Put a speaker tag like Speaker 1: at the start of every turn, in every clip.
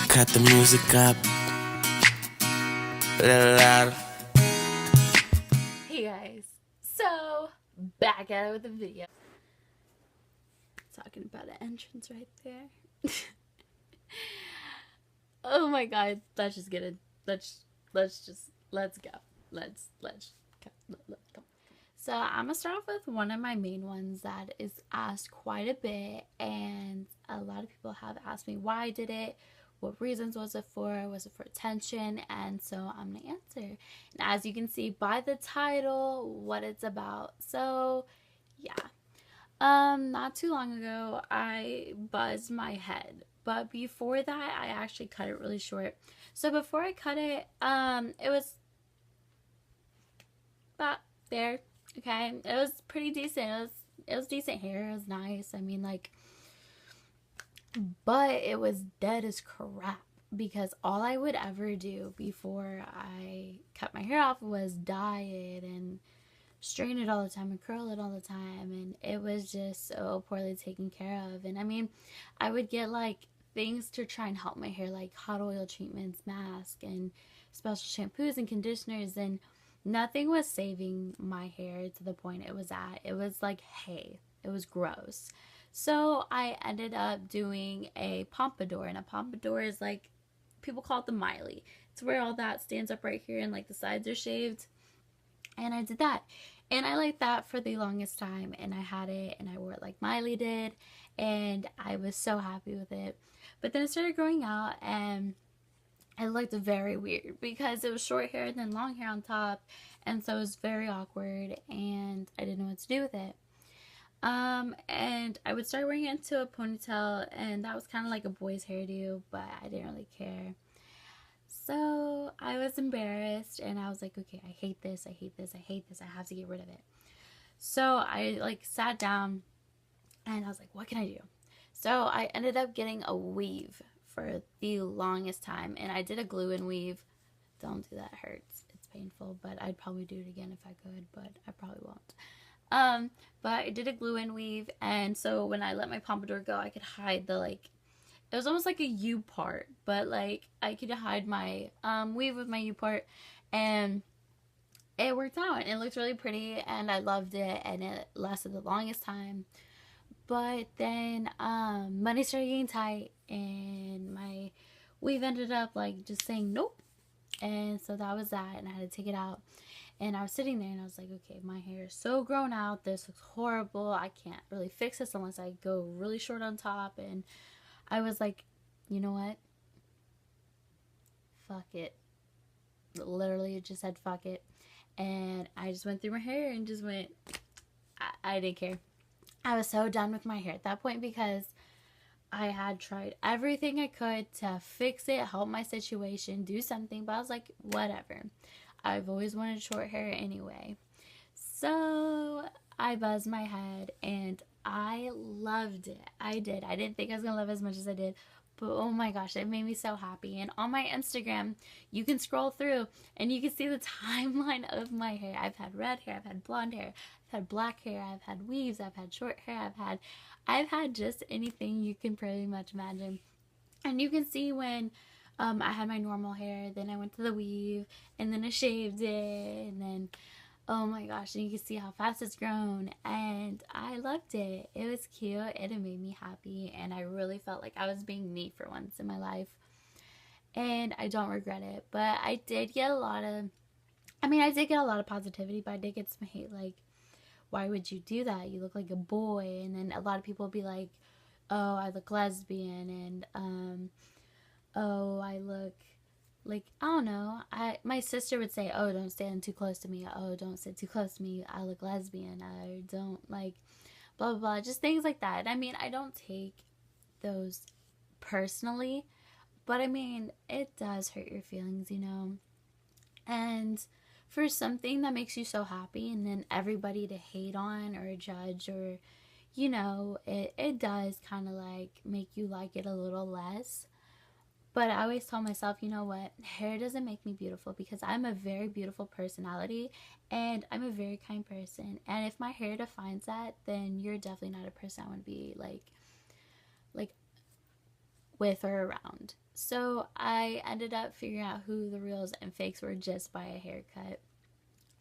Speaker 1: Cut the music up. Louder.
Speaker 2: Hey guys, so back at it with the video. Talking about an entrance right there. Oh my god, let's just get it. Let's go. Let's come. So I'm gonna start off with one of my main ones that is asked quite a bit, and a lot of people have asked me why I did it, what reasons was it for? Was it for attention? And so I'm gonna answer. And as you can see by the title, what it's about. So yeah. Not too long ago I buzzed my head. But before that I actually cut it really short. So before I cut it, it was about there. Okay. It was pretty decent. It was decent hair. It was nice. I mean, like, but it was dead as crap because all I would ever do before I cut my hair off was dye it and straighten it all the time and curl it all the time, and it was just so poorly taken care of. And I mean, I would get like things to try and help my hair, like hot oil treatments, mask, and special shampoos and conditioners, and nothing was saving my hair to the point it was at. It was like hay. It was gross. So I ended up doing a pompadour, and a pompadour is like, people call it the Miley. It's where all that stands up right here and like the sides are shaved. And I did that. And I liked that for the longest time. And I had it and I wore it like Miley did. And I was so happy with it. But then it started growing out and it looked very weird because it was short hair and then long hair on top. And so it was very awkward and I didn't know what to do with it. And I would start wearing it into a ponytail, and that was kind of like a boy's hairdo, but I didn't really care. So I was embarrassed and I was like, okay, I hate this, I hate this, I hate this, I have to get rid of it. So I like sat down and I was like, what can I do? So I ended up getting a weave for the longest time, and I did a glue-in weave. Don't do that, it hurts. It's painful, but I'd probably do it again if I could, but I probably won't. But I did a glue-in weave, and so when I let my pompadour go, I could hide the like, it was almost like a U part, but like I could hide my weave with my U part, and it worked out. It looked really pretty, and I loved it, and it lasted the longest time. But then money started getting tight, and my weave ended up like just saying nope, and so that was that, and I had to take it out. And I was sitting there and I was like, okay, my hair is so grown out. This looks horrible. I can't really fix this unless I go really short on top. And I was like, you know what? Fuck it. Literally, it just said fuck it. And I just went through my hair and just went, I didn't care. I was so done with my hair at that point because I had tried everything I could to fix it, help my situation, do something. But I was like, whatever. I've always wanted short hair anyway. So I buzzed my head and I loved it. I did. I didn't think I was going to love it as much as I did. But oh my gosh, it made me so happy. And on my Instagram, you can scroll through and you can see the timeline of my hair. I've had red hair, I've had blonde hair, I've had black hair, I've had weaves, I've had short hair, I've had just anything you can pretty much imagine. And you can see when I had my normal hair, then I went to the weave, and then I shaved it, and then, oh my gosh, and you can see how fast it's grown, and I loved it. It was cute, and it made me happy, and I really felt like I was being me for once in my life, and I don't regret it. But I did get a lot of, I did get a lot of positivity, but I did get some hate, like, why would you do that? You look like a boy. And then a lot of people would be like, oh, I look lesbian, and oh, I look like, I don't know. My sister would say, oh, don't stand too close to me. Oh, don't sit too close to me. I look lesbian. I don't like blah blah blah. Just things like that. I mean, I don't take those personally, but I mean, it does hurt your feelings, you know. And for something that makes you so happy, and then everybody to hate on or judge, or you know, it does kind of like make you like it a little less. But I always tell myself, you know what, hair doesn't make me beautiful because I'm a very beautiful personality and I'm a very kind person. And if my hair defines that, then you're definitely not a person I want to be like with or around. So I ended up figuring out who the reals and fakes were just by a haircut.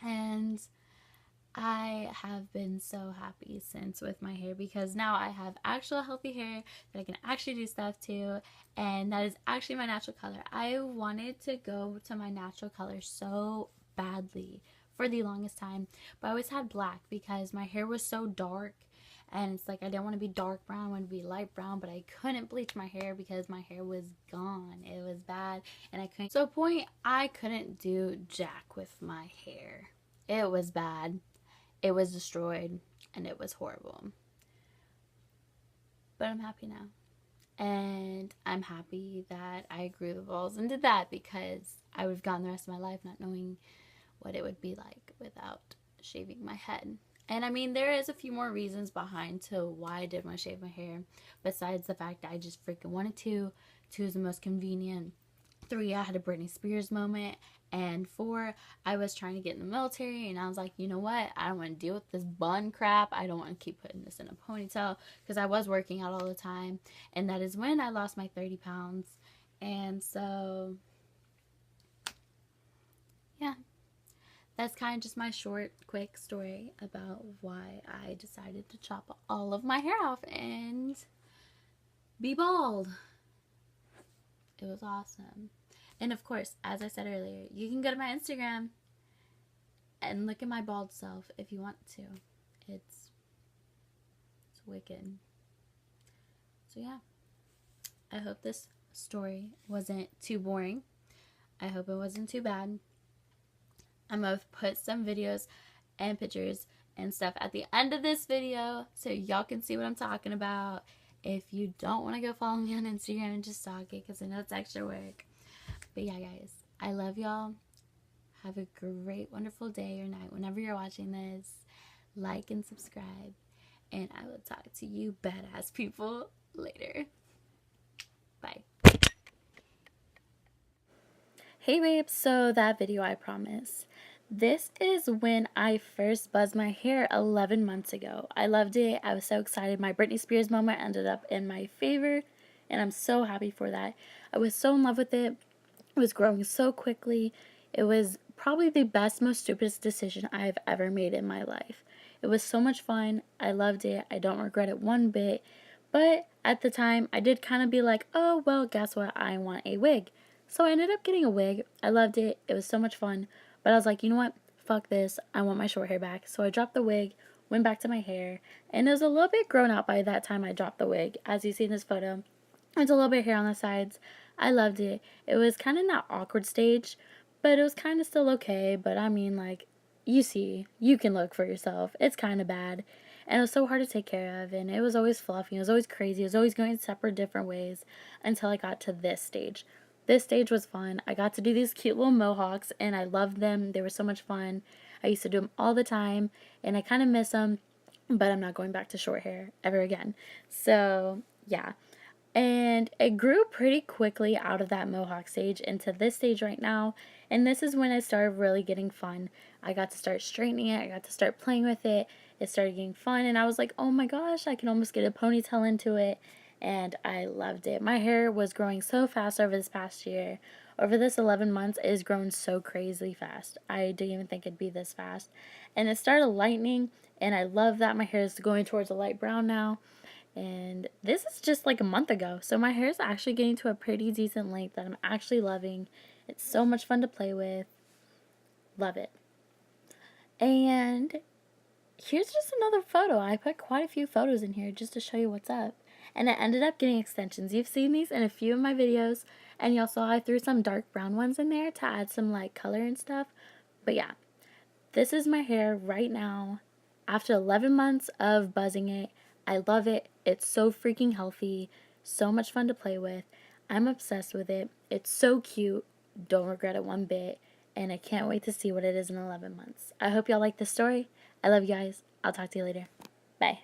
Speaker 2: And I have been so happy since with my hair, because now I have actual healthy hair that I can actually do stuff to, and that is actually my natural color. I wanted to go to my natural color so badly for the longest time, but I always had black because my hair was so dark, and it's like I didn't want to be dark brown, I wanted to be light brown, but I couldn't bleach my hair because my hair was gone. It was bad, and I couldn't, so a point I couldn't do jack with my hair. It was bad. It was destroyed, and it was horrible. But I'm happy now. And I'm happy that I grew the balls and did that, because I would have gone the rest of my life not knowing what it would be like without shaving my head. And I mean, there is a few more reasons behind to why I did want to shave my hair, besides the fact that I just freaking wanted to. 2 is the most convenient. 3, I had a Britney Spears moment. And 4, I was trying to get in the military, and I was like, you know what? I don't want to deal with this bun crap. I don't want to keep putting this in a ponytail, because I was working out all the time. And that is when I lost my 30 pounds. And so, yeah, that's kind of just my short, quick story about why I decided to chop all of my hair off and be bald. It was awesome. And of course, as I said earlier, you can go to my Instagram and look at my bald self if you want to. It's wicked. So yeah, I hope this story wasn't too boring. I hope it wasn't too bad. I'm going to put some videos and pictures and stuff at the end of this video so y'all can see what I'm talking about. If you don't want to go follow me on Instagram and just stalk it, because I know it's extra work. But yeah, guys, I love y'all. Have a great, wonderful day or night whenever you're watching this. Like and subscribe. And I will talk to you badass people later. Bye. Hey babes, so that video I promise. This is when I first buzzed my hair 11 months ago. I loved it. I was so excited. My Britney Spears moment ended up in my favor, and I'm so happy for that. I was so in love with it. It was growing so quickly. It was probably the best, most stupidest decision I've ever made in my life. It was so much fun. I loved it. I don't regret it one bit. But at the time, I did kind of be like, oh, well, guess what? I want a wig. So I ended up getting a wig. I loved it. It was so much fun. But I was like, you know what? Fuck this. I want my short hair back. So I dropped the wig, went back to my hair, and it was a little bit grown out by that time I dropped the wig. As you see in this photo, there's a little bit of hair on the sides. I loved it. It was kind of in that awkward stage, but it was kind of still okay. But I mean, like, you see, you can look for yourself. It's kind of bad. And it was so hard to take care of, and it was always fluffy. It was always crazy. It was always going separate different ways until I got to this stage. This stage was fun. I got to do these cute little mohawks, and I loved them. They were so much fun. I used to do them all the time, and I kind of miss them, but I'm not going back to short hair ever again. So, yeah. And it grew pretty quickly out of that mohawk stage into this stage right now. And this is when it started really getting fun. I got to start straightening it. I got to start playing with it. It started getting fun. And I was like, oh my gosh, I can almost get a ponytail into it. And I loved it. My hair was growing so fast over this past year. Over this 11 months, it has grown so crazy fast. I didn't even think it'd be this fast. And it started lightening. And I love that my hair is going towards a light brown now. And this is just like a month ago. So my hair is actually getting to a pretty decent length that I'm actually loving. It's so much fun to play with. Love it. And here's just another photo. I put quite a few photos in here just to show you what's up. And I ended up getting extensions. You've seen these in a few of my videos. And y'all saw I threw some dark brown ones in there to add some like color and stuff. But yeah, this is my hair right now after 11 months of buzzing it. I love it. It's so freaking healthy. So much fun to play with. I'm obsessed with it. It's so cute. Don't regret it one bit. And I can't wait to see what it is in 11 months. I hope y'all like this story. I love you guys. I'll talk to you later. Bye.